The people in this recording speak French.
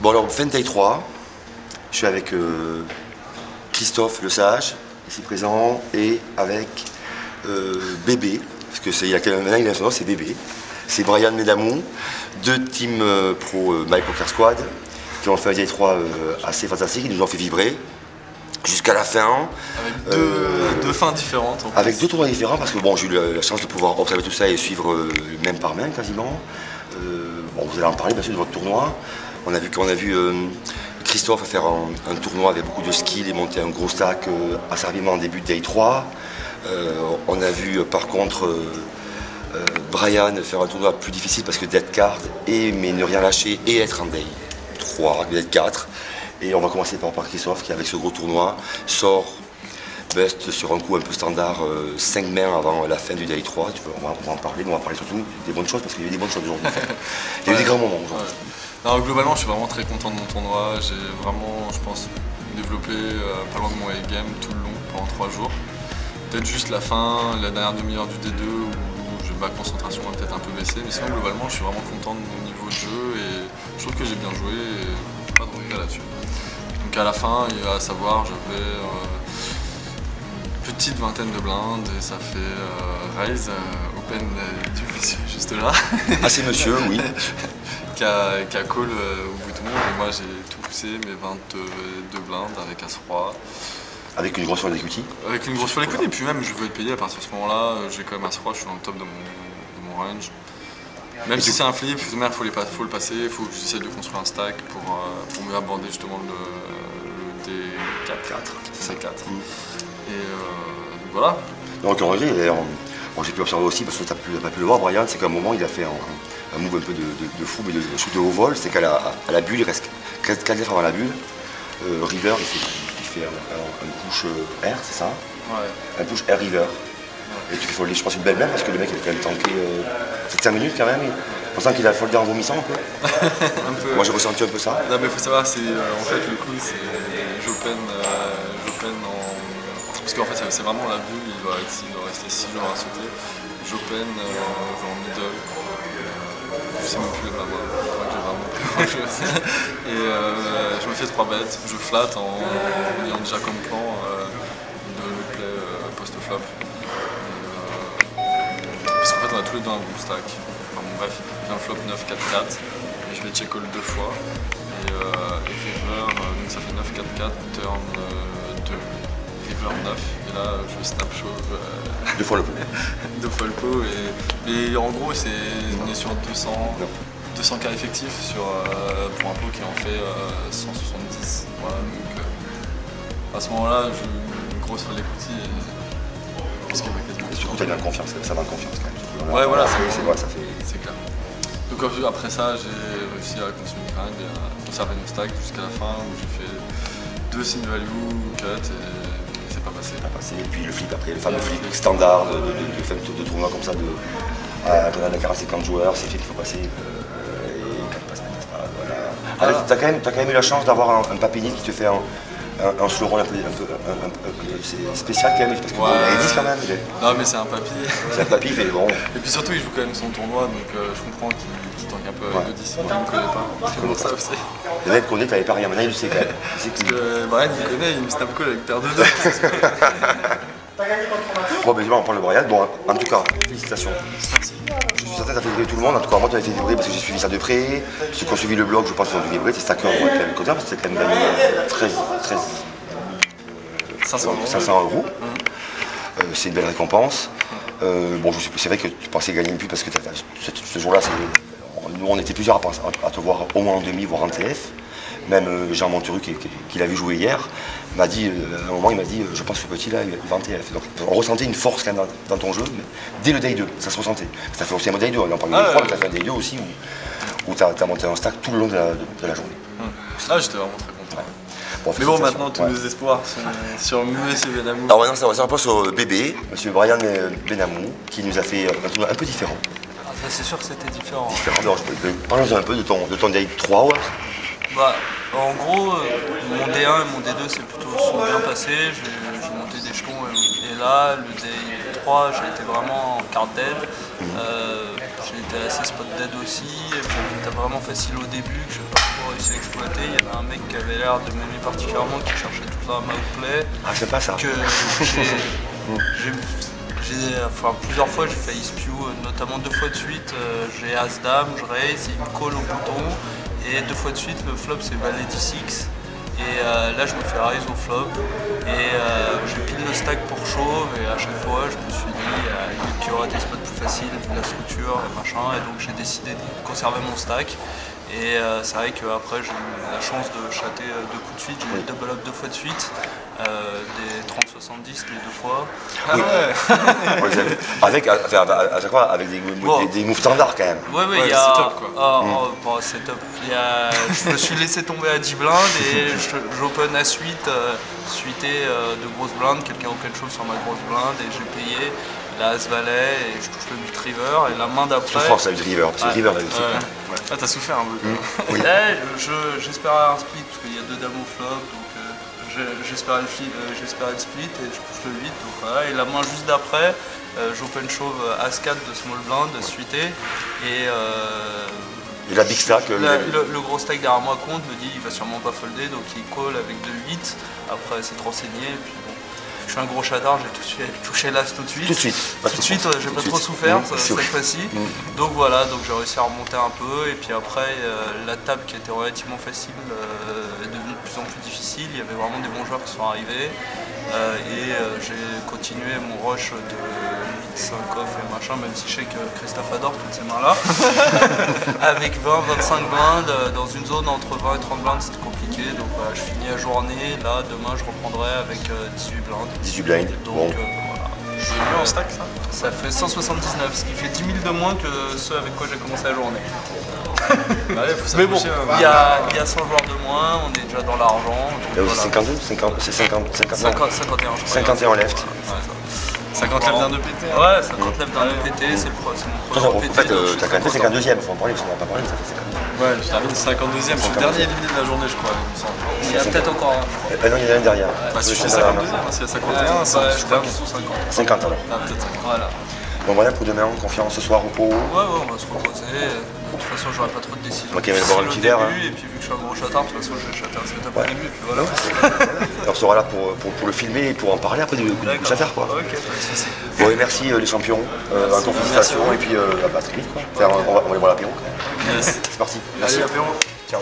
Bon alors, fin de taille 3, je suis avec Christophe Le Sage, ici présent, et avec Bébé, parce que c'est, maintenant il a son nom, c'est Bébé. C'est Brian Medamou, deux teams pro My Poker Squad, qui ont fait un taille 3 assez fantastique, ils nous ont fait vibrer jusqu'à la fin. Avec deux fins différentes. Avec deux tournois différents, parce que bon, j'ai eu la chance de pouvoir observer tout ça et suivre même par main quasiment. Bon, vous allez en parler bien sûr de votre tournoi. On a vu Christophe faire un tournoi avec beaucoup de skill et monter un gros stack asserviment en début de day 3. On a vu par contre Brian faire un tournoi plus difficile parce que dead card, mais ne rien lâcher et être en day 3, dead 4. Et on va commencer par Christophe qui avec ce gros tournoi sort bust sur un coup un peu standard 5 mains avant la fin du day 3. On va en parler, mais on va parler surtout des bonnes choses parce qu'il y a eu des bonnes choses aujourd'hui. Il y a eu des grands moments aujourd'hui. Non, globalement, je suis vraiment très content de mon tournoi. J'ai vraiment, je pense, développé pas loin de mon game tout le long, pendant 3 jours. Peut-être juste la fin, la dernière demi-heure du D2 où ma concentration a peut-être un peu baissé. Mais sinon, globalement, je suis vraiment content de mon niveau de jeu et je trouve que j'ai bien joué et pas de regret là-dessus. Donc à la fin, à savoir, j'avais une petite vingtaine de blindes et ça fait raise, open du monsieur juste là. Ah, c'est monsieur, oui. qui a call au bout du monde et moi j'ai tout poussé, mes 22 blindes avec As-Roi. Avec une grosse sur l'equity. Avec une grosse sur l'equity et puis même je veux être payé à partir de ce moment-là, j'ai quand même As-Roi, je suis dans le top de mon range. Même si c'est un flip, faut le passer, il faut que j'essaie de construire un stack pour mieux aborder justement le D4. C'est 4. Et donc voilà. Donc en vrai, j'ai pu observer aussi, parce que tu n'as pas pu le voir, Brian, c'est qu'à un moment il a fait un move un peu de fou, mais de shoot de haut vol, c'est qu'à la bulle, il reste 4 lèvres avant la bulle. River, il fait un push R, c'est ça? Ouais. Un push R River. Ouais. Et tu fais folder, je pense, une belle main parce que le mec il a quand même tanké 7-5 minutes quand même. Pensant qu'il a foldé en vomissant un peu. Un peu. Moi j'ai ressenti un peu ça. Non mais il faut savoir, en fait le coup c'est j'open en... Parce qu'en fait c'est vraiment la bulle, il doit rester 6 jours à sauter. J'open genre middle. Je sais même plus de ma voix, je crois que j'ai vraiment plus grand-chose. Et je me fais 3 bêtes, je flatte en ayant déjà comme plan de le play post-flop. Parce qu'en fait on a tous les deux un bon stack. Enfin bon bref, j'ai un flop 9, 4, 4. Et je vais check call 2 fois. Et river, donc ça fait 9, 4, 4, turn 2. River 9. Et là je snap chauve. 2 fois le pot. 2 fois le pot et en gros on est sur 200 cas effectifs pour un pot qui en fait 170. Voilà, donc à ce moment-là j'ai une grosse folle equity et surtout t'as bien confiance, ça va en confiance quand même. Ouais voilà, c'est clair. Donc après ça j'ai réussi à construire une grind et à conserver nos stacks jusqu'à la fin où j'ai fait 2 sin value, cut et c'est pas passé. Et puis le flip après, le fameux flip standard de tournoi comme ça, on a 40-50 joueurs, c'est fait qu'il faut passer. Et quand il passe pas, voilà. T'as quand même eu la chance d'avoir un papini qui te fait un slow roll un peu spécial quand même, parce qu'il est 10 quand même. Non mais c'est un papy. C'est un papy, mais bon. Et puis surtout il joue quand même son tournoi, donc je comprends qu'il tank un peu avec le 10. Moi je ne connais pas, c'est pour ça aussi. Le mec connaît, t'avais pas rien, maintenant il le sait quand même. Parce que Brian il connaît, il me snap call avec paire de 2. Bon ben on parle de Brian, bon en tout cas, félicitations. Merci. Je suis certain que ça fait vibrer tout le monde, en tout cas moi tu as fait vibrer parce que j'ai suivi ça de près. Ceux qui ont suivi le blog, je pense qu'ils ont dû vibrer, c'est stacker quand même côté parce que c'est quand même gagné 500 €. C'est une belle récompense. Bon, c'est vrai que tu pensais gagner une pub parce que ce jour-là, nous on était plusieurs à te voir au moins en demi, voire en TF. Même Jean Monturu qui l'a vu jouer hier m'a dit, à un moment il m'a dit je pense que ce petit là il va en TF. Donc on ressentait une force quand même dans ton jeu, mais dès le day 2, ça se ressentait. Ça fait aussi un day 2, on en parle une fois, mais ça fait un day 2 aussi où tu as monté un stack tout le long de la journée. Ah j'étais vraiment très content. Ouais. Bon, mais bon maintenant tous nos espoirs sont sur monsieur Benamou. Alors maintenant ça va pas sur Bébé, monsieur Brian Benamou, qui nous a fait un tournoi un peu différent. Ah, ça c'est sûr que c'était différent. Alors parlons un peu de ton day 3. Ouais. Bah, en gros, mon D1 et mon D2 sont bien passés, j'ai monté d'échelon et là, le 3, j'ai été vraiment en carte dead. J'ai été assez spot dead aussi. Et puis j'étais vraiment facile au début, que je n'ai pas trop réussi à exploiter. Il y avait un mec qui avait l'air de m'aimer particulièrement, qui cherchait tout le temps à m'outplay. Ah, c'est pas ça. Que plusieurs fois j'ai failli spew, notamment 2 fois de suite. J'ai As-Dame, je raise, il me colle au bouton. Et 2 fois de suite, le flop c'est Valet D6. Et là je me fais raise au flop et je pile le stack pour chauve et à chaque fois je me suis dit qu'il y aura des spots plus faciles, de la structure et machin, et donc j'ai décidé de conserver mon stack. Et c'est vrai qu'après j'ai eu la chance de chatter 2 coups de suite, j'ai eu le double up 2 fois de suite, des 30-70 les 2 fois. Oui. Avec, à chaque fois avec des moves standards quand même. Ouais, il y a. C'est top quoi. Bon, c'est top. Je me suis laissé tomber à 10 blindes et j'open à suite, suité de grosses blindes, quelqu'un open shove sur ma grosse blinde et j'ai payé la As-Valet et je touche le 8 river et la main d'après. Je pense avec le river, parce que le river là aussi. Ah, t'as souffert un peu. Oui. J'espérais un split parce qu'il y a 2 dames au flop, donc j'espérais le split et je touche le 8. Donc voilà. Et la main juste d'après, j'open shove As-4 de small blind, suité. Et la big stack. Le gros stack derrière moi compte, me dit il va sûrement pas folder, donc il call avec 2-8. Après c'est trop saigné. Puis bon. Je suis un gros chatard, j'ai touché l'as tout de suite. Tout de suite, j'ai pas trop souffert cette fois-ci. Donc voilà, donc j'ai réussi à remonter un peu. Et puis après, la table qui était relativement facile est devenue de plus en plus difficile. Il y avait vraiment des bons joueurs qui sont arrivés. J'ai continué mon rush de 8, 5 off et machin, même si je sais que Christophe adore toutes ces mains-là. Avec 20-25 blindes, dans une zone entre 20 et 30 blindes, c'était compliqué. Donc voilà, je finis la journée. Là, demain, je reprendrai avec 18 blindes. 18 blinds. Donc bon. voilà. C'est mieux en stack ça? Ça fait 179, ce qui fait 10 000 de moins que ceux avec quoi j'ai commencé la journée. Mais bon, il y a 100 joueurs de moins, on est déjà dans l'argent. Il y a aussi 52, c'est 51 je crois. 51 left. Ouais, 50 lèvres d'un 2 PT. Ouais, 50 lèvres d'un 2 PT, c'est mon premier En PT. fait, t'as quand même fait 52e, faut en parler, on n'a pas parlé, ça fait 52. Ouais, je termine 52e, je suis le dernier éliminé de la journée, je crois. Il y a peut-être encore un. Non, il y en a un derrière. Bah, si je fais 52e, s'il y a 51, Je crois qu'ils sont 50. 50 alors. Ah, peut-être 50. Voilà. Bon voilà pour demain, confiance ce soir au pot. Ouais, on va se reposer. De toute façon, j'aurai pas trop de décisions. Ok, mais boire un petit verre. Et puis vu que je suis un gros chatard, de toute façon, je vais chatter un setup au début. Puis voilà. Alors, on sera là pour le filmer et pour en parler après du chatter quoi. Ok, pas de soucis. Bon et merci les champions, encore félicitations et puis très vite quoi. On va aller voir l'apéro. Yes. C'est parti. Merci. Ciao.